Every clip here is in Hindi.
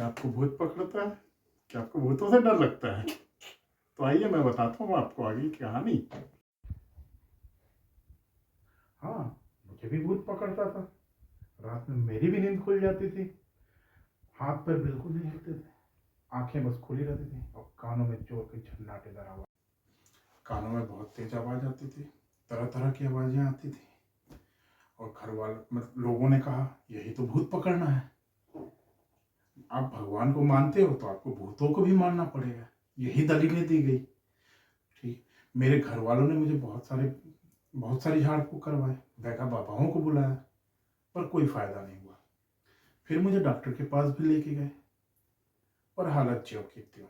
क्या आपको भूत पकड़ता है? क्या आपको भूतों से डर लगता है? तो आइए मैं बताता हूँ आपको आगे की कहानी। हाँ, मुझे भी भूत पकड़ता था। रात में मेरी भी नींद खुल जाती थी। हाथ पैर बिल्कुल नहीं हिलते थे, आंखें बस खुली रहती थी और कानों में जोर की झन्नाटेदार आवाज, कानों में बहुत तेज आवाज आती थी, तरह तरह की आवाजें आती थी। और घर वाले मतलब लोगों ने कहा यही तो भूत पकड़ना है। आप भगवान को मानते हो तो आपको भूतों को भी मानना पड़ेगा, यही दलीलें दी गई। ठीक, मेरे घर वालों ने मुझे बहुत सारी झाड़ फूक करवाए, बैका बाबाओं को बुलाया, पर कोई फायदा नहीं हुआ। फिर मुझे डॉक्टर के पास भी लेके गए, पर हालत ज्यों की त्यों।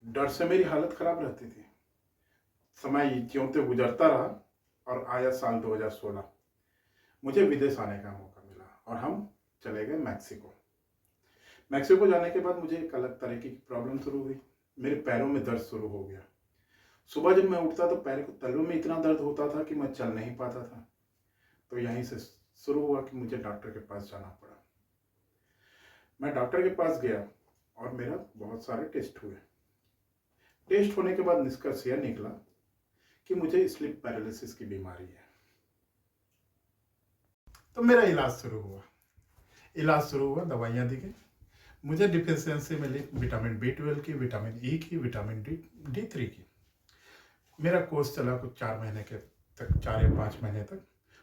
डर से मेरी हालत खराब रहती थी। समय ज्यों त्यों गुजरता रहा और आया साल 2016। मुझे विदेश आने का मौका मिला और हम चले गए मैक्सिको। मैक्सिको जाने के बाद मुझे एक अलग तरीके की प्रॉब्लम शुरू हुई। मेरे पैरों में दर्द शुरू हो गया। सुबह जब मैं उठता तो पैर के तलवों में इतना दर्द होता था कि मैं चल नहीं पाता था। तो यहीं से शुरू हुआ कि मुझे डॉक्टर के पास जाना पड़ा। मैं डॉक्टर के पास गया और मेरा बहुत सारे टेस्ट हुए। टेस्ट होने के बाद निष्कर्ष यह निकला कि मुझे स्लीप पैरालिसिस की बीमारी है। तो मेरा इलाज शुरू हुआ, दवाइयाँ दी गई। मुझे डिफिशियंसी मिली विटामिन B12 की, विटामिन E की, विटामिन D3 की। मेरा कोर्स चला कुछ 4 महीने के तक, 4 या 5 महीने तक।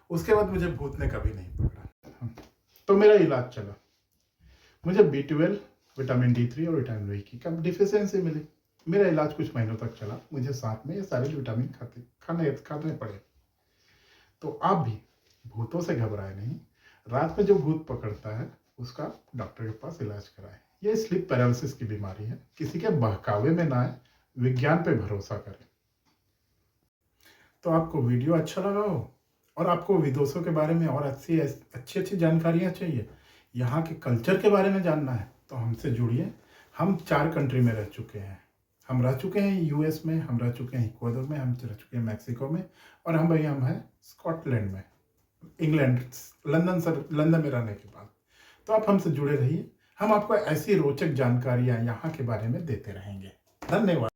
उसके बाद मुझे भूत ने कभी नहीं पकड़ा। तो मेरा इलाज चला। मुझे B12, विटामिन D3 और विटामिन E की कम डिफिशियंसी मिली। मेरा इलाज कुछ महीनों तक चला। मुझे साथ में ये सारे विटामिन खाने पड़े। तो आप भी भूतों से घबराए नहीं। रात में जो भूत पकड़ता है उसका डॉक्टर के पास इलाज कराएं। ये स्लीप पैरालिसिस की बीमारी है। किसी के बहकावे में ना आए, विज्ञान पे भरोसा करें। तो आपको वीडियो अच्छा लगा हो और आपको विदेशों के बारे में और अच्छी जानकारियाँ चाहिए, यहाँ के कल्चर के बारे में जानना है, तो हमसे जुड़िए। हम 4 कंट्री में रह चुके हैं। हम रह चुके हैं यूएस में, हम रह चुके हैं इक्वाडोर में, हम रह चुके हैं मैक्सिको में, और हम हैं स्कॉटलैंड में, इंग्लैंड, लंदन में रहने के बाद। तो आप हमसे जुड़े रहिए। हम आपको ऐसी रोचक जानकारियाँ यहाँ के बारे में देते रहेंगे। धन्यवाद।